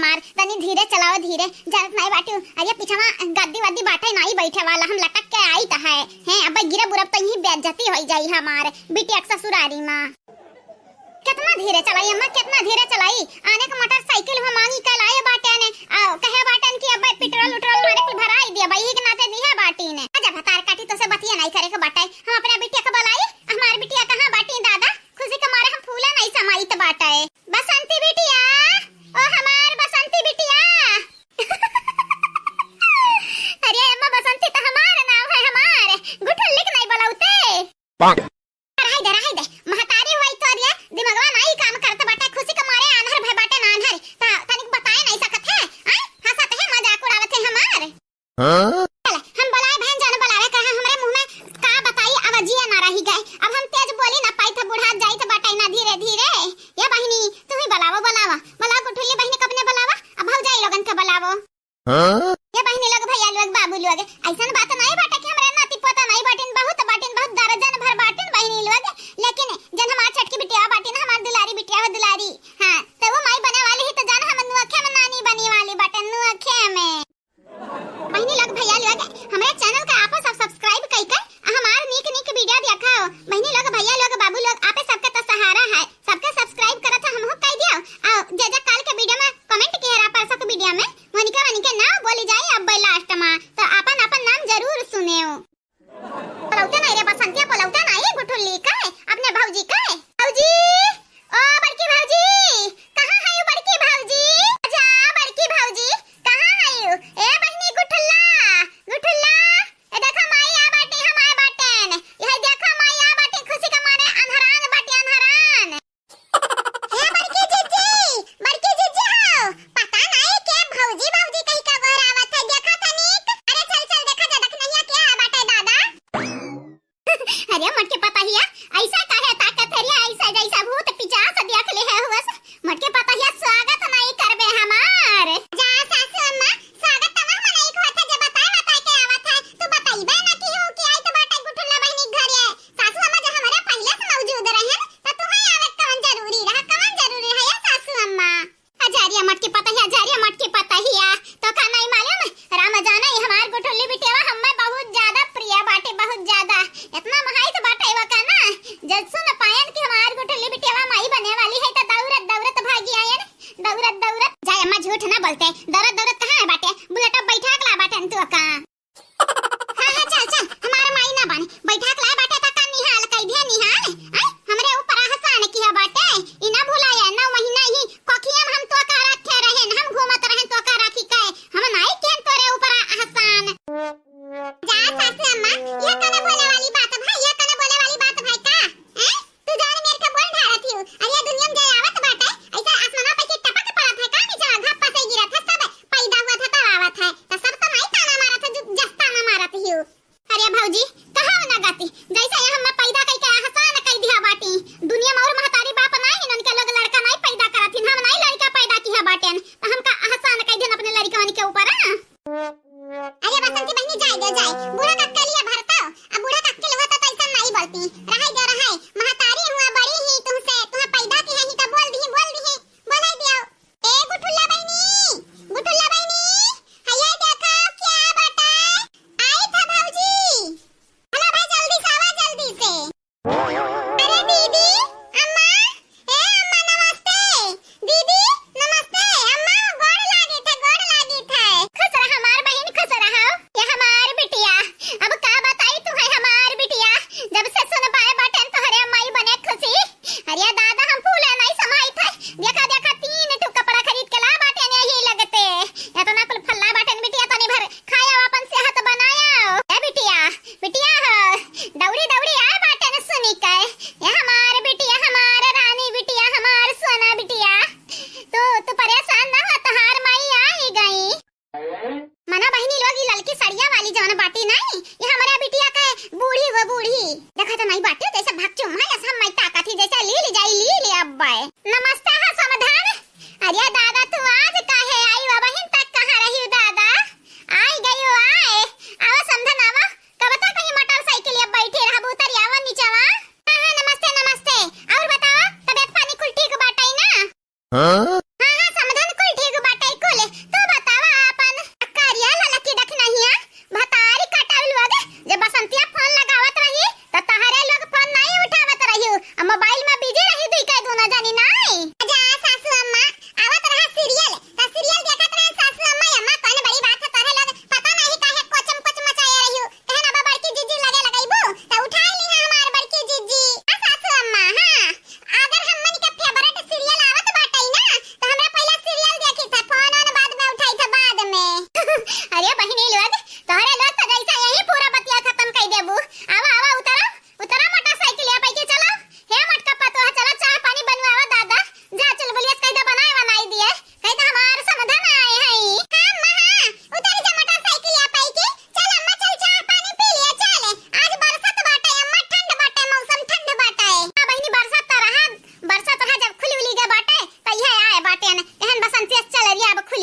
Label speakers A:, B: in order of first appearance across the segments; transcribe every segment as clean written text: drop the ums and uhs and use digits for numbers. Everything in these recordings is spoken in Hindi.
A: हमार तनी धीरे चलाओ धीरे जल्द नहीं बाटू। अरे पीछवा गद्दी वद्दी बाटे नहीं बैठे वाला हम लटक के आई त है अब गिरे बुरब त ही बेइज्जती हो जाई हमार बिटिया के ससुरारी मां। कितना धीरे चलाई अम्मा कितना धीरे चलाई। आने का मोटरसाइकिल हम मांगी कल आए बाटे ने कहे बाटन की अब पेट्रोल उट्रोल मारे कुल भराई दिया भाई के नाते दिया बाटी ने। आजा भतार काटी तो से बतिया नहीं करे के बाटे हम अपने बिटिया के बुलाई। हमार बिटिया कहां बाटी दादा खुशी के मारे हम फूला नहीं समाई त बाटे। बसंती बिटिया ओ हमार बसंती बिटिया अरे अम्मा बसंती तो हमार नाम है हमार गुठल लिख नहीं बोलाउते रहाई दे महतारी होई तो रे दिमागवा नहीं काम करत बाटे खुशी के मारे आनहर भय बाटे नानहर ता तनिक बताए नहीं सकत है हंसत है मजाक उड़ावत है हमार। चल हम बुलाए बहन जान बुलावे कहा हमरे मुंह में का बताई आवाजिया ना रही गए। अब हम तेज बोली ना पाई था बुढ़ा जाई तो बाटे ना धीरे धीरे। ये बहनी तू ही बुलावा गुठुल्ली बहनी कबने बुलावा अब हो जाई लोगन के बुलावो। ये बहनी लोग भैया लोग बाबू लोग ऐसन बात नहीं बाटे कि हमरे नाती पोता नहीं बाटिन बहुत दर्जन भर बाटिन बहनी लोग। लेकिन जन हमार छटकी बिटिया बाटिन हमार दुलारी बिटिया हो दुलारी हां तो वो माई बने वाली ही तो जान हम नुअखे में नानी बनी वाली बाटे नुअखे में। बहनी लोग भैया लोग हमरे चैनल का आपो सब सब्सक्राइब कई कर हमार नीक वीडियो देखाओ। बहनी लोग भैया लोग बाबू लोग आपे सबके तो सहारा है सबके सब्सक्राइब करत हम हो कह दियो आ जे काल के वीडियो में कमेंट किया परसों के वीडियो में वनिका नाम बोली जाए अब लास्ट में तो अपन नाम जरूर सुनेओ। पलौता नहीं रे बसंतिया पलौता नहीं गुठुल्ली का अपने भौजी का भौजी ओ बड़की भौजी कहां है यू बड़की भौजी जा बड़की भौजी कहां है यू ए बहनी गुठुल्ला ए देखा माई आ बाटे हम आ बाटेन यह देखा माई आ बाटे खुशी के मारे अनहरान बाटे अनहरान। ए बड़की जीजी हो पता नहीं के भौजी कहीं का गोरावत है देखा तनिक। अरे चल देखा जदक नहीं क्या बाटे दादा अरे मटके पता ही ऐसा काहे ताकत है ऐसा जैसा भूत पिचास देख ले है हुआ मटके पता ही स्वागत नहीं करबे हमार जा सासू अम्मा स्वागत तमा हम नहीं होता जे बताए के आवत है तू बताइबे ना कि हो कि आई तो बाटे गुठुल्ला बहनी घरे सासू अम्मा जो हमारे पहले से मौजूद रहे तो तुम्हें आवत कौन जरूरी है या सासू अम्मा। हजारिया मटके पता ही तो का नहीं मालूम राम जाने हमार गुठुल्ली बिटिया हमें बहुत ज्यादा प्रिय बाटे बहुत ज्यादा इतना महाई तो बाटे वा का ना जब सुन पायन कि हमार गुठुल्ली बिटिया माई बने वाली है तो दौड़त भागी आयन दौड़त जाय अम्मा झूठ ना बोलते दौड़त कहां है बाटे बुलेट बैठा के ला बाटे तू का हां चल हमार माई ना बन बैठा के ला बाटे त का निहाल कई दे निहाल हमरे ऊपर हसान किया बाटे ई ना भुलाया 9 महीना ही कोखिया हम तो का रखे रहे हम घूमत रहे तो का राखी के हम नहीं केन तोरे ऊपर हसान जा सासू अम्मा ये कने बोले वाली बात भाई का तू जान मेरे के बोल ढारत हूं अरे दुनिया में जाय आवत बाटे ऐसा आसमाना पे के टपक पड़त है का नीचे घप्पा से गिरत है सब पैदा हुआ था तब आवत है तो सब तो नहीं ताना मारत है जो जस्ता ना मारत हूं। अरे भौजी कहां ना गाती जैसे हम पैदा कई के हसान कई दिया बाटी दुनिया में और महतारी बाप नहीं इनके लोग लड़का नहीं पैदा करथिन हम नहीं लड़का पैदा किया बाटेन तो हमका हसान कई दिन अपने लड़कवन के ऊपर अरे बसंती बहनी जाए बूढ़ा कक्के लिए भरता अब बूढ़ा कक्के होता तो ऐसा नहीं बोलती रहाई महतारी हुआ बड़ी ही तुमसे तुम्हें पैदा की है ही तो बोल दी बोलाई दियो। ए गुठुल्ला बहनी हये देखो क्या बाटा आई था भौजी हेलो भाई जल्दी से आवा जल्दी से। अरे दीदी अम्मा ए अम्मा नमस्ते दीदी नमस्ते अम्मा गोड़ लागी थे खुश रह हमार बहन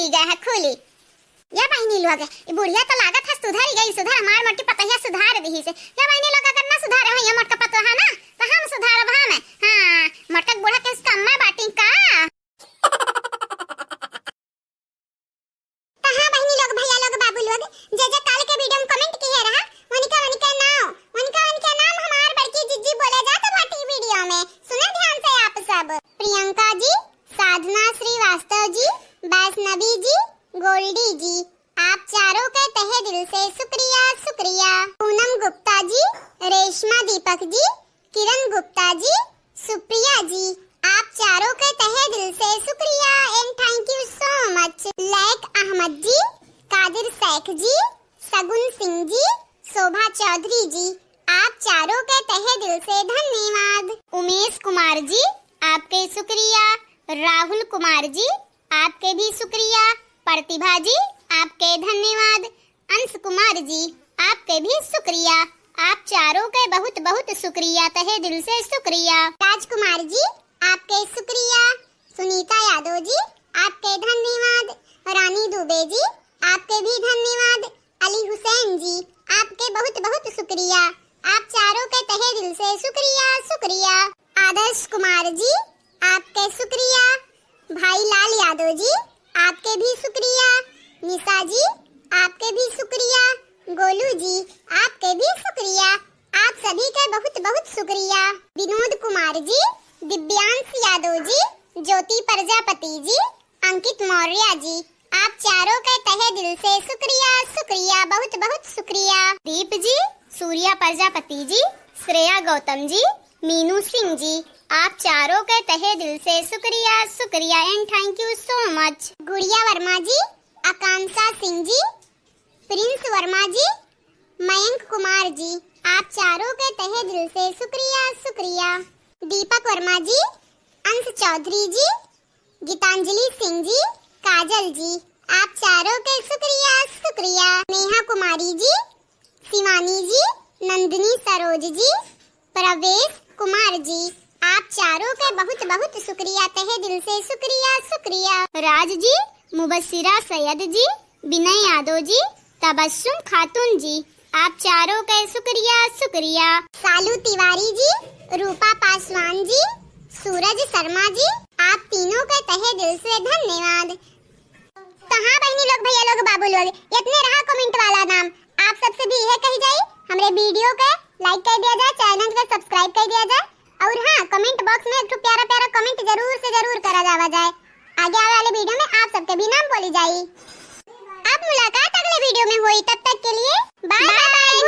A: खुली गया है खुली। या बहनी लोग ये बुढ़िया तो लागत है सुधर गई, सुधर हमार मोटी पतैया सुधार दी से। या बहनी लोग अगर ना सुधार हो ये मोटका पतोहा ना तो हम सुधारब हम। हां मोटक बूढ़ा के उसका अम्मा बाटी का। तो हां बहनी लोग भैया लोग बाबू लोग जे जे काल के वीडियो में कमेंट किए रहा मोनिका नाम हमार बड़की जिज्जी बोले जात बाटी वीडियो में। सुने ध्यान से आप सब। प्रियंका जी, साधना श्रीवास्तव जी, वैष्णवी जी, गोल्डी जी, आप चारों के तहे दिल से शुक्रिया शुक्रिया। पूनम गुप्ता जी, रेशमा दीपक जी, किरण गुप्ता जी, सुप्रिया जी, आप चारों के तहे दिल से शुक्रिया and thank you so much. Laiq Ahmad ji, Qadir Sheikh ji, Sagun Singh जी, शोभा चौधरी जी, आप चारों के तहे दिल से धन्यवाद। उमेश कुमार जी, आपके शुक्रिया। राहुल कुमार जी, आपके भी शुक्रिया। प्रतिभा जी, आपके धन्यवाद। अंश कुमार जी, आपके भी शुक्रिया। आप चारों के बहुत बहुत शुक्रिया, तहे दिल से शुक्रिया। राजकुमार जी, आपके शुक्रिया। सुनीता यादव जी, आपके धन्यवाद। रानी दुबे जी, आपके भी धन्यवाद। अली हुसैन जी, आपके बहुत बहुत शुक्रिया। आप चारों के तहे दिल से शुक्रिया शुक्रिया। आदर्श कुमार जी, आपके शुक्रिया। भाई लाल यादव जी, आपके भी शुक्रिया। निशा जी, आपके भी शुक्रिया। गोलू जी, आपके भी शुक्रिया। आप सभी का बहुत बहुत शुक्रिया। विनोद कुमार जी, दिव्यांश यादव जी, ज्योति प्रजापति जी, अंकित मौर्य जी, आप चारों के तहे दिल से शुक्रिया शुक्रिया, बहुत बहुत शुक्रिया। दीप जी, सूर्या प्रजापति जी, श्रेया गौतम जी, मीनू सिंह जी, आप चारों के तहे दिल से शुक्रिया शुक्रिया and thank you so much. गुड़िया वर्मा जी, आकांक्षा सिंह जी, प्रिंस वर्मा जी, मयंक कुमार जी, आप चारों के तहे दिल से शुक्रिया शुक्रिया। दीपक वर्मा जी, अंश चौधरी जी, गीतांजलि सिंह जी, काजल जी, आप चारों के शुक्रिया शुक्रिया। नेहा कुमारी जी, शिवानी जी, नंदिनी सरोज जी, प्रवेश कुमार जी, आप चारों के बहुत बहुत शुक्रिया, तहे दिल से शुक्रिया शुक्रिया। राज जी, मुबस्सिरा सैयद जी, विनय यादव जी, तबस्सुम खातून जी, आप चारों के शुक्रिया शुक्रिया। सालू तिवारी जी, रूपा पासवान जी, सूरज शर्मा जी, आप तीनों के तहे दिल से धन्यवाद। तो हाँ बहनी लोग भैया लोग बाबू लोग इतने रहा कमेंट वाला नाम। आप सबसे भी यह कही जाए हमरे वीडियो के लाइक कर दिया जाए, चैनल को सब्सक्राइब कर दिया जाए और हाँ कमेंट बॉक्स में एक प्यारा प्यारा कमेंट जरूर से जरूर करा जावा जाए। आगे आने वाले वीडियो में आप सबके भी नाम बोली जाए। अब मुलाकात अगले वीडियो में हुई, तब तक के लिए बाय बाय।